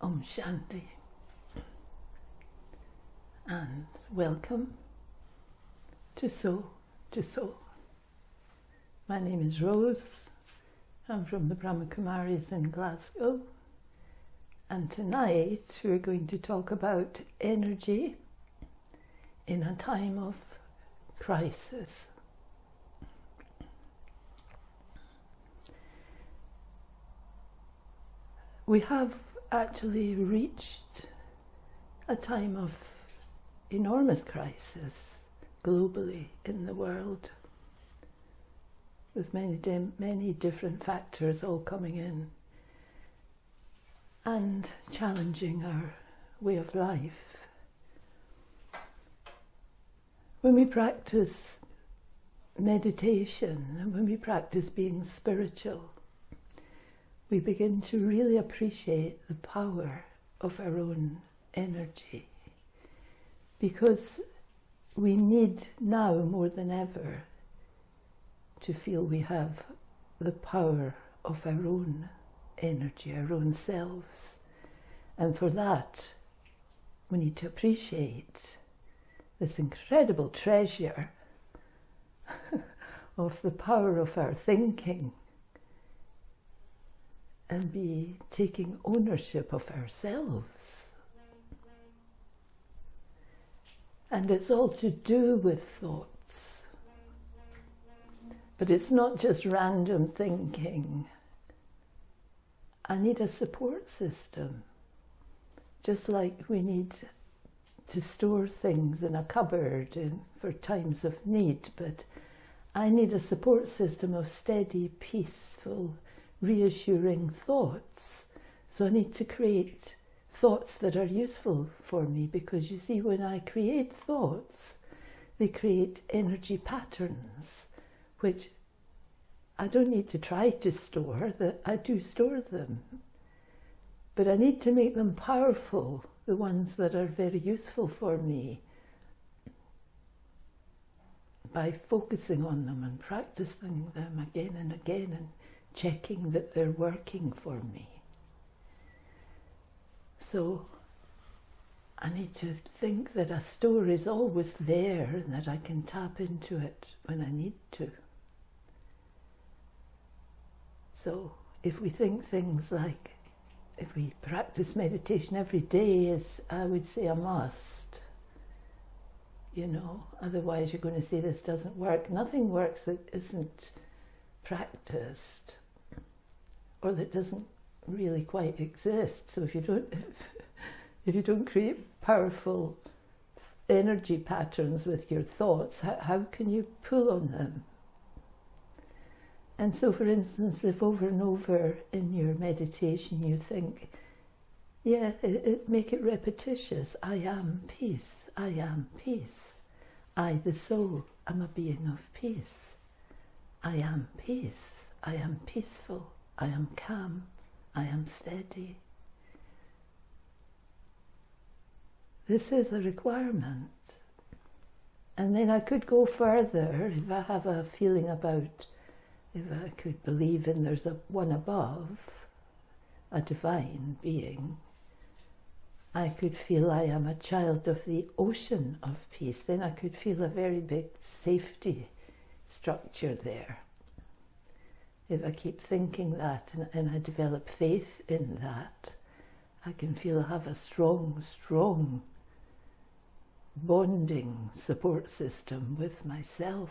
Om Shanti, and welcome to Soul to Soul. My name is Rose. I'm from the Brahma Kumaris in Glasgow, and tonight we're going to talk about energy in a time of crisis. We have actually reached a time of enormous crisis globally in the world, with many different factors all coming in and challenging our way of life. When we practice meditation and when we practice being spiritual, we begin to really appreciate the power of our own energy, because we need now more than ever to feel we have the power of our own energy, our own selves. And for that, we need to appreciate this incredible treasure of the power of our thinking, and be taking ownership of ourselves. And it's all to do with thoughts. But it's not just random thinking. I need a support system. Just like we need to store things in a cupboard for times of need, but I need a support system of steady, peaceful, reassuring thoughts. So I need to create thoughts that are useful for me, because you see, when I create thoughts, they create energy patterns, which I don't need to try to store, that I do store them. But I need to make them powerful, the ones that are very useful for me, by focusing on them and practicing them again and again and checking that they're working for me. So I need to think that a store is always there and that I can tap into it when I need to. So if we think things like, if we practice meditation every day, is, I would say, a must. You know, otherwise you're going to say this doesn't work. Nothing works that isn't practiced, or that doesn't really quite exist. So if you don't create powerful energy patterns with your thoughts, how can you pull on them? And so, for instance, if over and over in your meditation you think, make it repetitious. I am peace. I am peace. I, the soul, am a being of peace. I am peace. I am peaceful. I am calm. I am steady. This is a requirement. And then I could go further if I have a feeling about, if I could believe in there's a one above, a divine being. I could feel I am a child of the ocean of peace. Then I could feel a very big safety structure there. If I keep thinking that and I develop faith in that, I can feel I have a strong bonding support system with myself.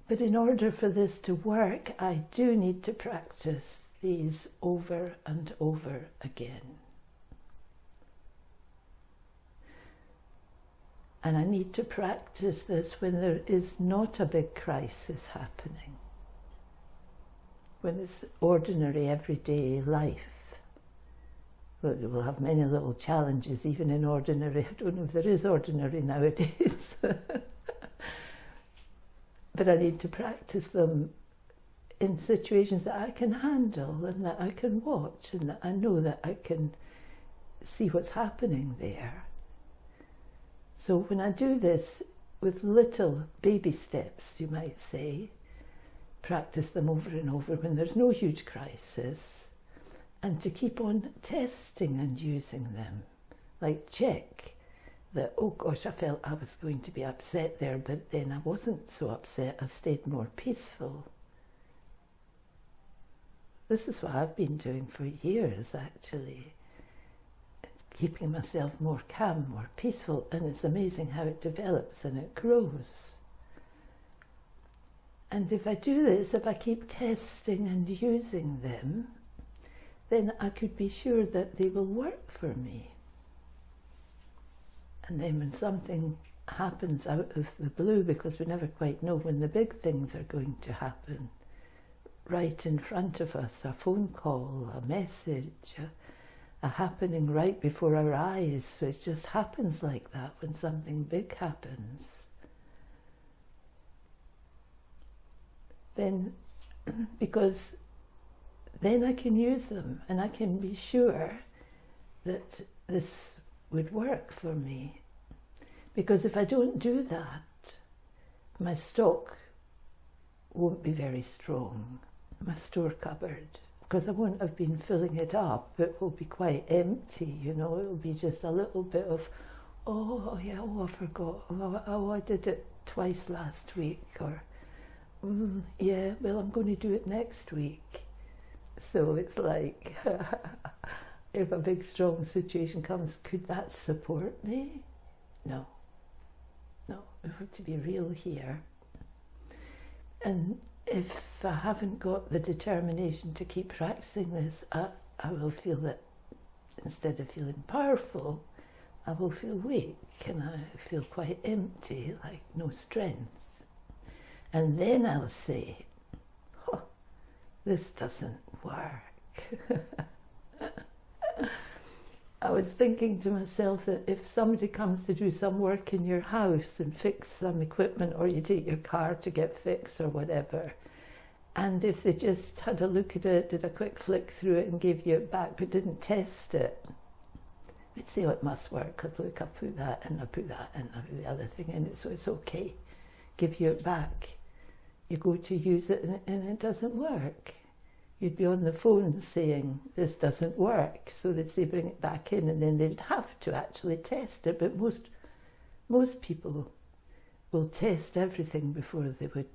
But in order for this to work, I do need to practice these over and over again. And I need to practice this when there is not a big crisis happening, when it's ordinary, everyday life. Well, you will have many little challenges, even in ordinary. I don't know if there is ordinary nowadays. But I need to practice them in situations that I can handle and that I can watch and that I know that I can see what's happening there. So when I do this with little baby steps, you might say, practice them over and over when there's no huge crisis, and to keep on testing and using them. Like check that, oh gosh, I felt I was going to be upset there, but then I wasn't so upset, I stayed more peaceful. This is what I've been doing for years, actually. Keeping myself more calm, more peaceful, and it's amazing how it develops and it grows. And if I do this, if I keep testing and using them, then I could be sure that they will work for me. And then when something happens out of the blue, because we never quite know when the big things are going to happen, right in front of us, a phone call, a message, a happening right before our eyes, so it just happens like that when something big happens. Then, because then I can use them and I can be sure that this would work for me. Because if I don't do that, my stock won't be very strong, my store cupboard, because I won't have been filling it up. It will be quite empty, you know, it will be just a little bit of, oh yeah, oh I forgot, oh I did it twice last week, or yeah, well I'm going to do it next week. So it's like, if a big strong situation comes, could that support me? No, we have to be real here. And if I haven't got the determination to keep practicing this, I will feel that instead of feeling powerful, I will feel weak and I feel quite empty, like no strength. And then I'll say, oh, this doesn't work. I was thinking to myself that if somebody comes to do some work in your house and fix some equipment, or you take your car to get fixed or whatever, and if they just had a look at it, did a quick flick through it and gave you it back but didn't test it, they'd say, oh, it must work because look, I put that and I put that and I put the other thing in it, so it's okay. Give you it back. You go to use it and it doesn't work. You'd be on the phone saying, this doesn't work. So they'd say, bring it back in, and then they'd have to actually test it. But most people will test everything before they would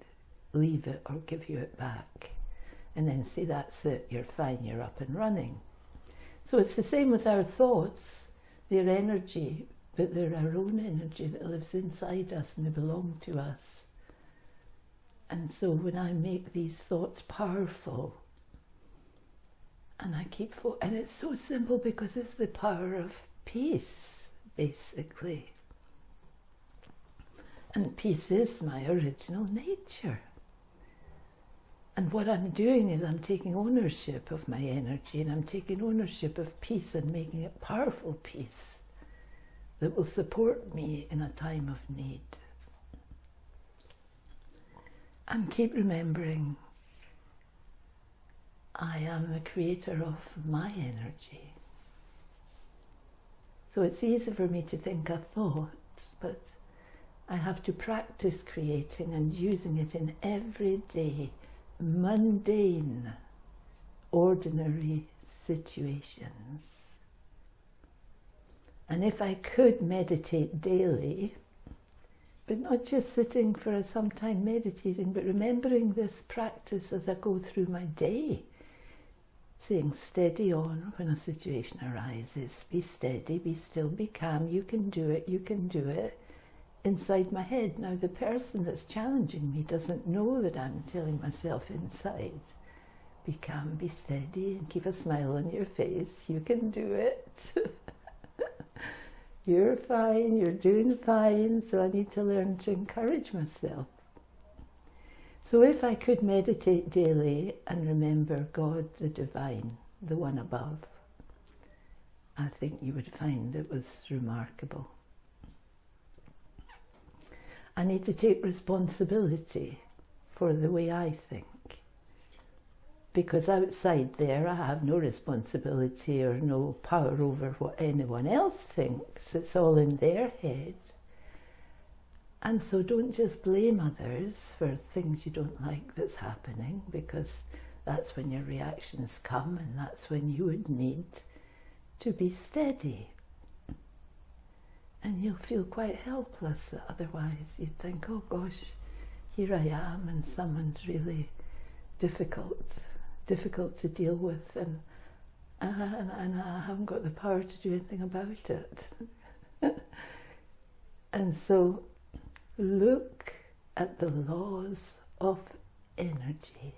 leave it or give you it back. And then say, that's it, you're fine, you're up and running. So it's the same with our thoughts. They're energy, but they're our own energy that lives inside us and they belong to us. And so when I make these thoughts powerful, and I keep and it's so simple because it's the power of peace, basically. And peace is my original nature. And what I'm doing is I'm taking ownership of my energy, and I'm taking ownership of peace and making it powerful peace that will support me in a time of need. And keep remembering, I am the creator of my energy. So it's easy for me to think a thought, but I have to practice creating and using it in everyday, mundane, ordinary situations. And if I could meditate daily, but not just sitting for some time meditating, but remembering this practice as I go through my day, saying steady on when a situation arises, be steady, be still, be calm, you can do it, inside my head. Now the person that's challenging me doesn't know that I'm telling myself inside, be calm, be steady, and keep a smile on your face, you can do it. You're fine, you're doing fine, so I need to learn to encourage myself. So if I could meditate daily and remember God, the divine, the one above, I think you would find it was remarkable. I need to take responsibility for the way I think, because outside there I have no responsibility or no power over what anyone else thinks. It's all in their head. And so don't just blame others for things you don't like that's happening, because that's when your reactions come, and that's when you would need to be steady. And you'll feel quite helpless otherwise. You'd think, oh gosh, here I am, and someone's really difficult to deal with, and I haven't got the power to do anything about it. And so look at the laws of energy,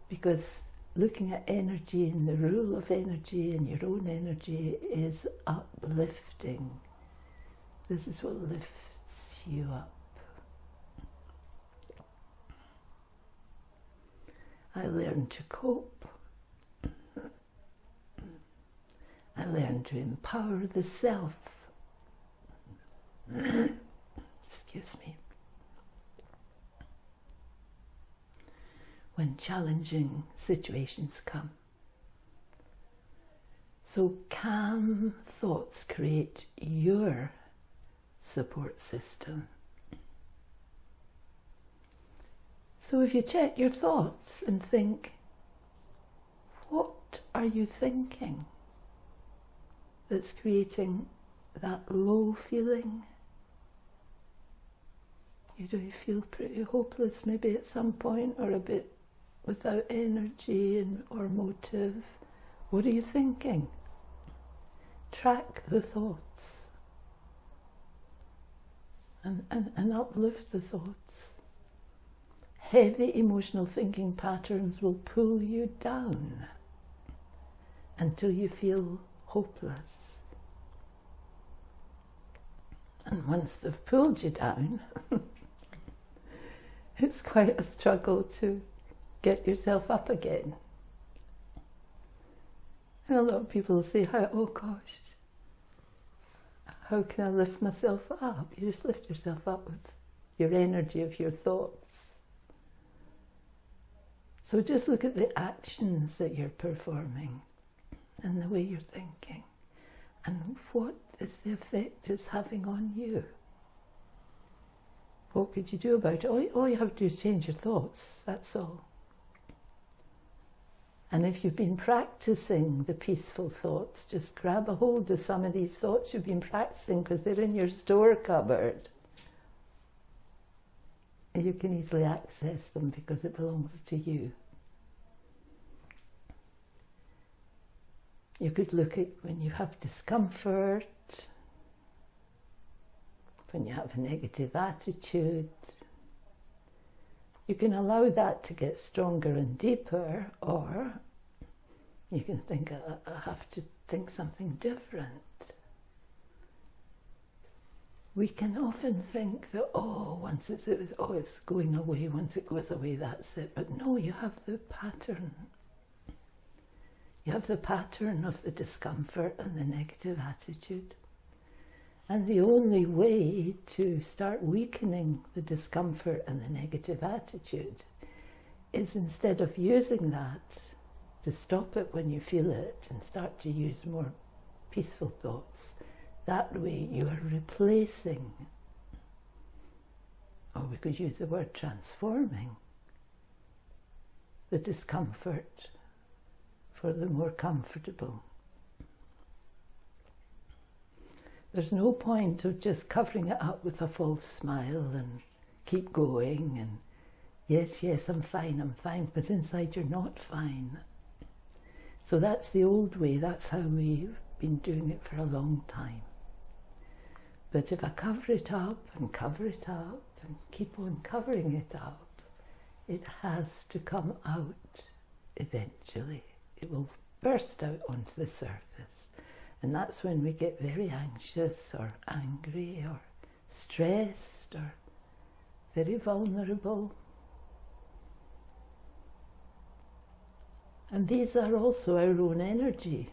because looking at energy and the rule of energy and your own energy is uplifting. This is what lifts you up. I learned to cope. I learned to empower the self. Excuse me. When challenging situations come. So calm thoughts create your support system. So if you check your thoughts and think, what are you thinking that's creating that low feeling? Do you feel pretty hopeless maybe at some point, or a bit without energy or motive? What are you thinking? Track the thoughts and uplift the thoughts. Heavy emotional thinking patterns will pull you down until you feel hopeless. And once they've pulled you down, it's quite a struggle to get yourself up again. And a lot of people say, oh gosh, how can I lift myself up? You just lift yourself up with your energy of your thoughts. So just look at the actions that you're performing and the way you're thinking, and what is the effect it's having on you. What could you do about it? All you have to do is change your thoughts, that's all. And if you've been practicing the peaceful thoughts, just grab a hold of some of these thoughts you've been practicing, because they're in your store cupboard. And you can easily access them because it belongs to you. You could look at when you have discomfort, when you have a negative attitude. You can allow that to get stronger and deeper, or you can think, I have to think something different. We can often think that, once it's going away, once it goes away, that's it. But no, you have the pattern. You have the pattern of the discomfort and the negative attitude. And the only way to start weakening the discomfort and the negative attitude is, instead of using that to stop it when you feel it, and start to use more peaceful thoughts. That way you are replacing, or we could use the word transforming, the discomfort for the more comfortable. There's no point of just covering it up with a false smile and keep going and yes, I'm fine, because inside you're not fine. So that's the old way, that's how we've been doing it for a long time. But if I cover it up and keep on covering it up, it has to come out eventually. It will burst out onto the surface. And that's when we get very anxious or angry or stressed or very vulnerable. And these are also our own energy.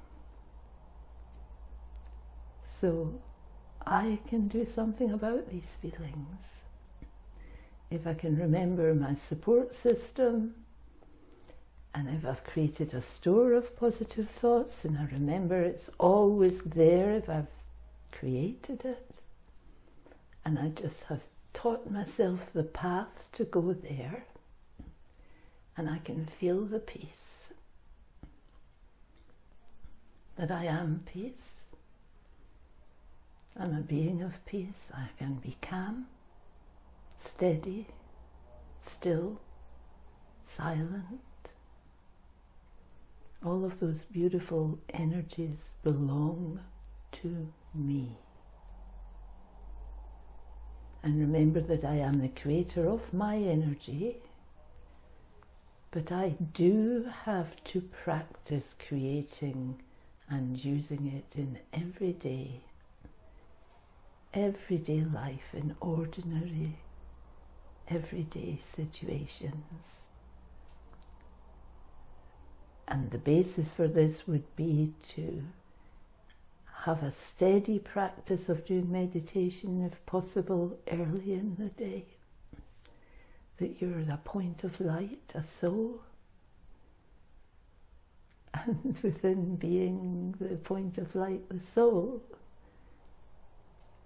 So I can do something about these feelings. If I can remember my support system, and if I've created a store of positive thoughts, and I remember it's always there if I've created it, and I just have taught myself the path to go there, and I can feel the peace, that I am peace. I'm a being of peace. I can be calm, steady, still, silent. All of those beautiful energies belong to me. And remember that I am the creator of my energy, but I do have to practice creating and using it in everyday life, in ordinary, everyday situations. And the basis for this would be to have a steady practice of doing meditation, if possible, early in the day. That you're a point of light, a soul. And within being the point of light, the soul,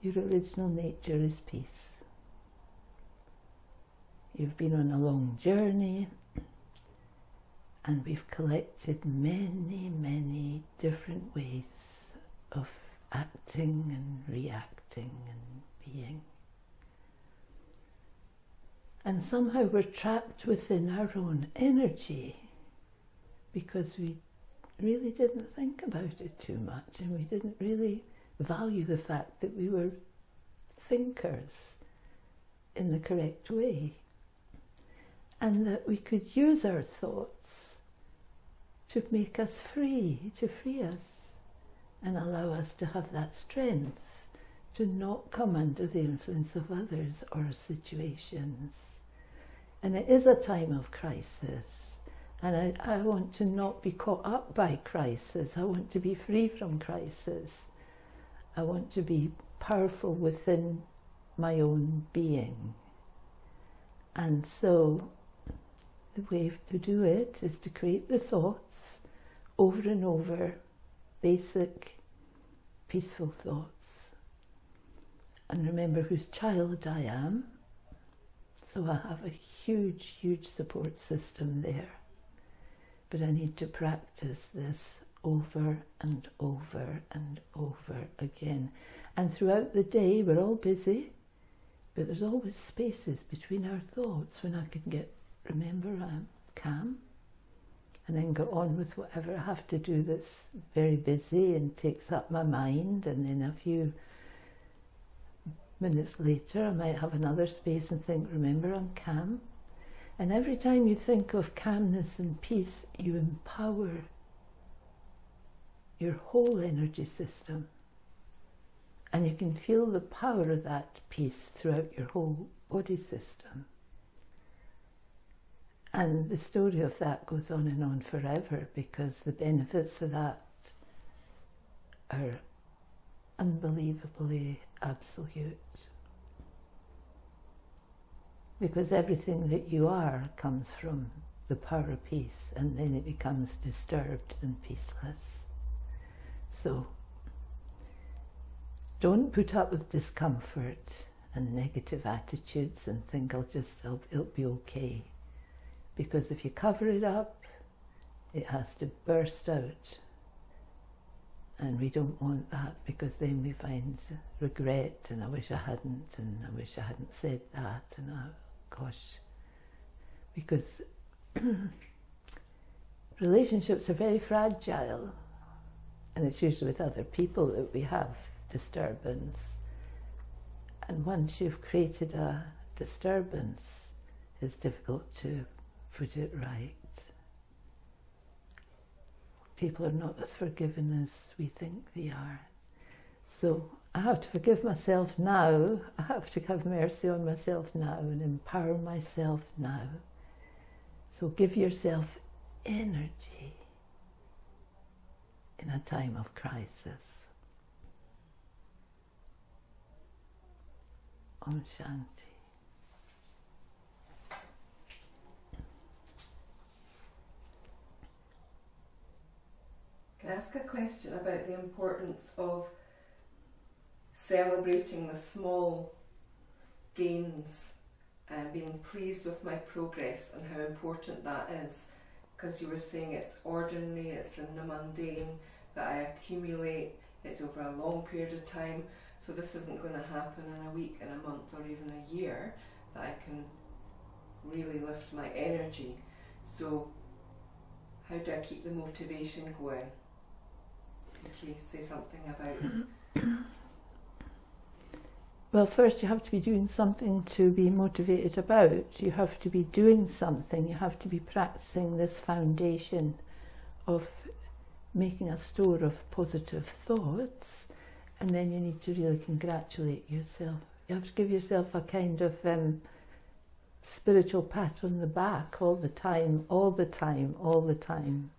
your original nature is peace. You've been on a long journey, and we've collected many, many different ways of acting and reacting and being. And somehow we're trapped within our own energy because we really didn't think about it too much, and we didn't really value the fact that we were thinkers in the correct way, and that we could use our thoughts to make us free, to free us, and allow us to have that strength to not come under the influence of others or situations. And it is a time of crisis, and I want to not be caught up by crisis. I want to be free from crisis. I want to be powerful within my own being. And so the way to do it is to create the thoughts over and over, basic, peaceful thoughts. And remember whose child I am. So I have a huge, huge support system there. But I need to practice this over and over and over again. And throughout the day, we're all busy, but there's always spaces between our thoughts when I can remember I'm calm, and then go on with whatever I have to do that's very busy and takes up my mind, and then a few minutes later I might have another space and think, remember I'm calm. And every time you think of calmness and peace, you empower your whole energy system, and you can feel the power of that peace throughout your whole body system. And the story of that goes on and on forever, because the benefits of that are unbelievably absolute. Because everything that you are comes from the power of peace, and then it becomes disturbed and peaceless. So don't put up with discomfort and negative attitudes and think it'll be okay. Because if you cover it up, it has to burst out. And we don't want that, because then we find regret, and I wish I hadn't, and I wish I hadn't said that, and gosh. Because relationships are very fragile, and it's usually with other people that we have disturbance. And once you've created a disturbance, it's difficult to put it right. People are not as forgiving as we think they are. So I have to forgive myself now. I have to have mercy on myself now and empower myself now. So give yourself energy in a time of crisis. Om Shanti. Can I ask a question about the importance of celebrating the small gains being pleased with my progress and how important that is, because you were saying it's ordinary, it's in the mundane, that I accumulate, it's over a long period of time, so this isn't going to happen in a week, in a month, or even a year, that I can really lift my energy. So how do I keep the motivation going? Can you say something about Well, first you have to be doing something to be motivated about. You have to be doing something. You have to be practicing this foundation of making a store of positive thoughts, and then you need to really congratulate yourself. You have to give yourself a kind of spiritual pat on the back all the time, all the time, all the time,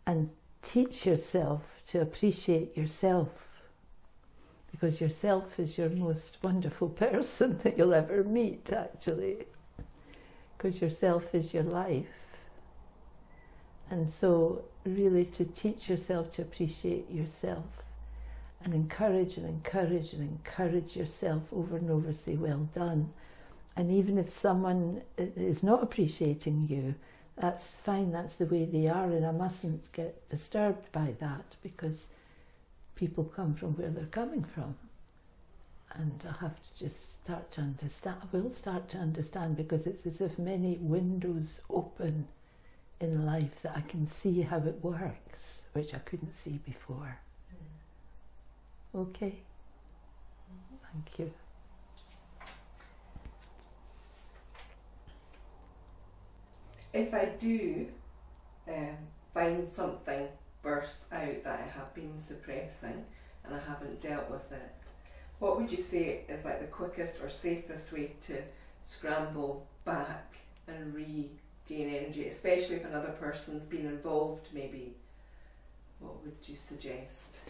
and teach yourself to appreciate yourself. Because yourself is your most wonderful person that you'll ever meet, actually. Because yourself is your life. And so, really, to teach yourself to appreciate yourself and encourage and encourage and encourage yourself over and over, say, well done. And even if someone is not appreciating you, that's fine, that's the way they are, and I mustn't get disturbed by that, because people come from where they're coming from. And I have to just start to understand. I will start to understand, because it's as if many windows open in life that I can see how it works, which I couldn't see before. Okay? Thank you. If I do find something bursts out that I have been suppressing and I haven't dealt with it, what would you say is like the quickest or safest way to scramble back and regain energy, especially if another person's been involved maybe? What would you suggest?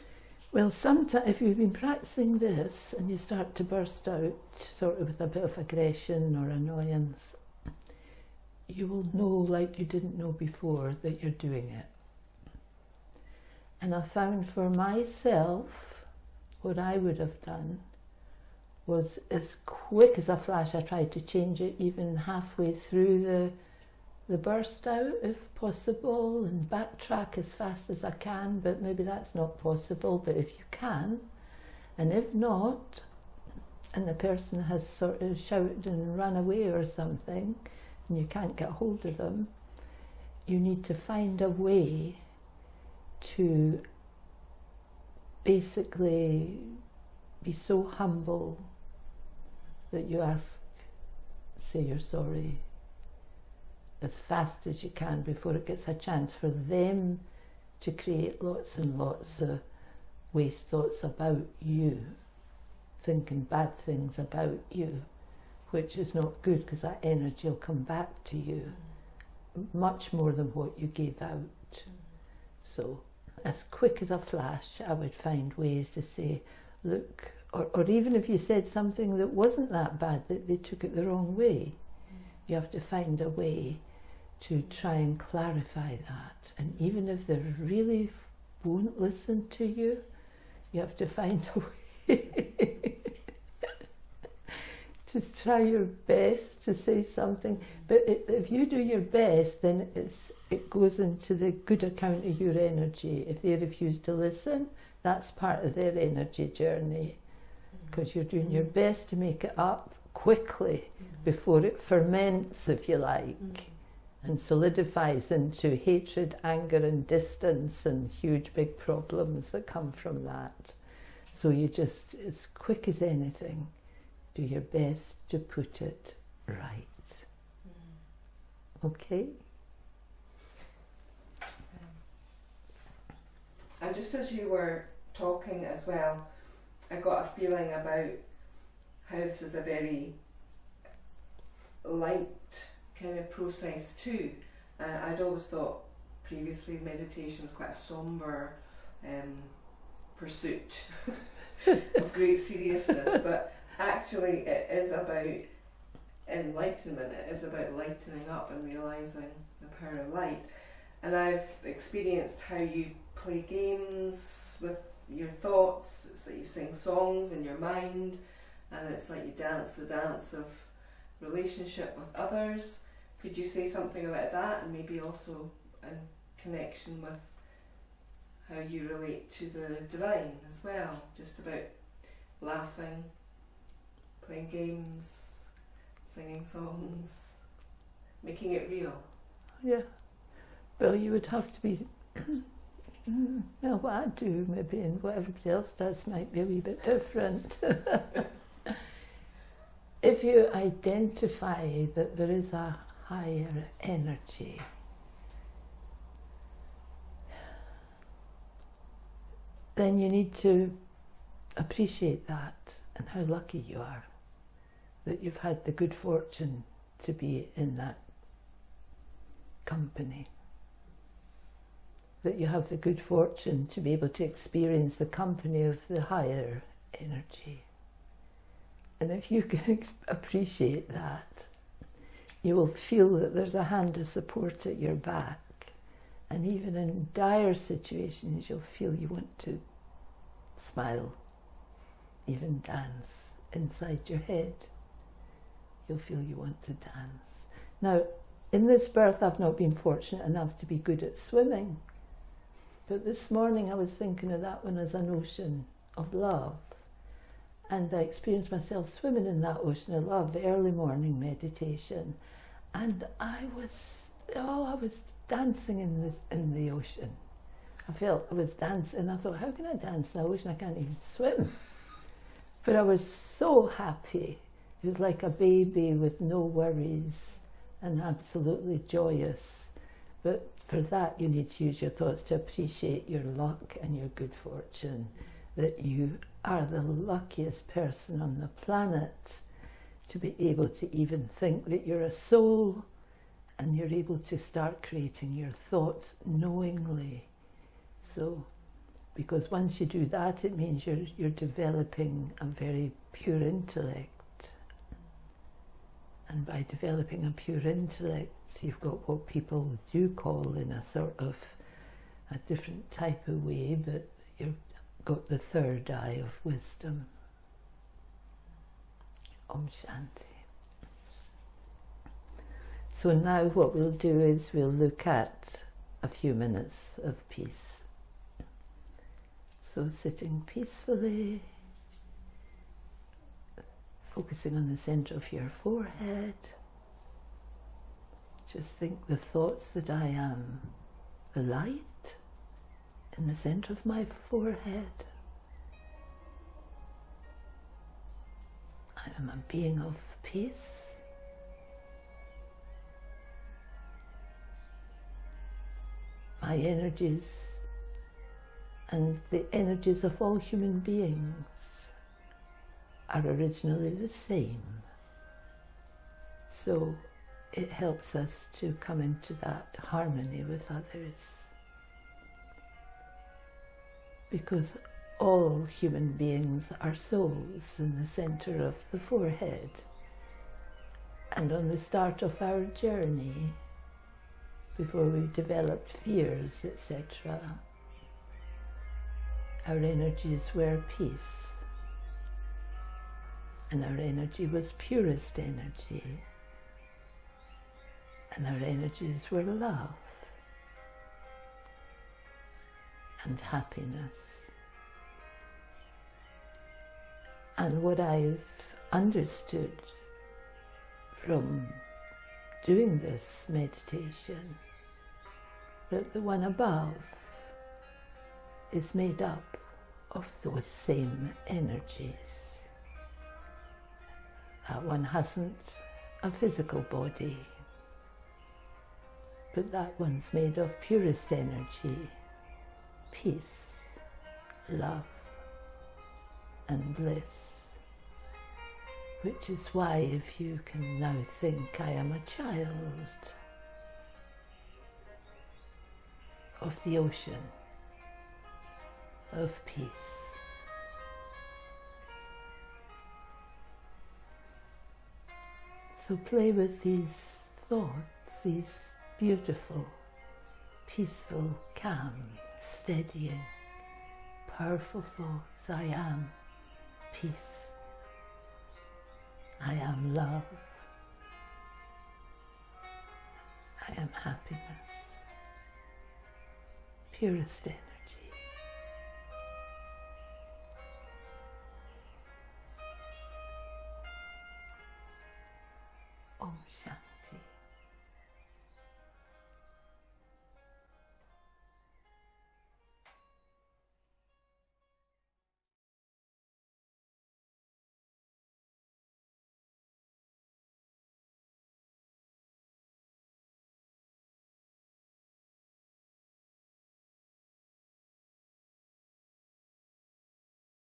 Well, sometimes if you've been practicing this and you start to burst out sort of with a bit of aggression or annoyance, you will know, like you didn't know before, that you're doing it. And I found for myself, what I would have done was, as quick as a flash, I tried to change it even halfway through the burst out, if possible, and backtrack as fast as I can, but maybe that's not possible, but if you can, and if not, and the person has sort of shouted and run away or something, and you can't get hold of them, you need to find a way to basically be so humble that you say you're sorry as fast as you can before it gets a chance for them to create lots and lots of waste thoughts about you, thinking bad things about you, which is not good, because that energy will come back to you much more than what you gave out. So as quick as a flash, I would find ways to say, look, or even if you said something that wasn't that bad, that they took it the wrong way, you have to find a way to try and clarify that. And even if they really won't listen to you, you have to find a way to try your best to say something. But if you do your best, then it goes into the good account of your energy. If they refuse to listen, that's part of their energy journey, because you're doing your best to make it up quickly before it ferments, if you like, and solidifies into hatred, anger and distance and huge big problems that come from that. So you just, as quick as anything, do your best to put it right. Okay? And just as you were talking as well, I got a feeling about how this is a very light kind of process too. I'd always thought previously meditation was quite a sombre pursuit of great seriousness, but actually it is about enlightenment. It is about lightening up and realising the power of light. And I've experienced how you play games with your thoughts. It's like you sing songs in your mind, and it's like you dance the dance of relationship with others. Could you say something about that, and maybe also in connection with how you relate to the divine as well, just about laughing, playing games, singing songs, making it real? Yeah. Well, you would have to be, well, what I do maybe and what everybody else does might be a wee bit different. If you identify that there is a higher energy, then you need to appreciate that and how lucky you are that you've had the good fortune to be in that company, that you have the good fortune to be able to experience the company of the higher energy. And if you can appreciate that, you will feel that there's a hand of support at your back. And even in dire situations, you'll feel you want to smile, even dance inside your head. You'll feel you want to dance. Now, in this birth, I've not been fortunate enough to be good at swimming. But this morning, I was thinking of that one as an ocean of love. And I experienced myself swimming in that ocean of love, early morning meditation. And I was dancing in the ocean. I felt I was dancing. I thought, how can I dance in the ocean? I can't even swim. But I was so happy. It was like a baby with no worries and absolutely joyous. But for that, you need to use your thoughts to appreciate your luck and your good fortune, that you are the luckiest person on the planet to be able to even think that you're a soul, and you're able to start creating your thoughts knowingly. So, because once you do that, it means you're developing a very pure intellect. And by developing a pure intellect, you've got what people do call in a sort of a different type of way, but you've got the third eye of wisdom. Om Shanti. So now what we'll do is we'll look at a few minutes of peace. So sitting peacefully, focusing on the center of your forehead. Just think the thoughts that I am the light in the center of my forehead. I am a being of peace. My energies and the energies of all human beings are originally the same. So it helps us to come into that harmony with others. Because all human beings are souls in the center of the forehead. And on the start of our journey, before we developed fears, etc., our energies were peace. And our energy was purest energy. And our energies were love and happiness. And what I've understood from doing this meditation, that the one above is made up of those same energies. That one hasn't a physical body, but that one's made of purest energy, peace, love, and bliss. Which is why, if you can now think, I am a child of the ocean of peace. So play with these thoughts, these beautiful, peaceful, calm, steadying, powerful thoughts. I am peace. I am love. I am happiness, purest energy. Om Shanti.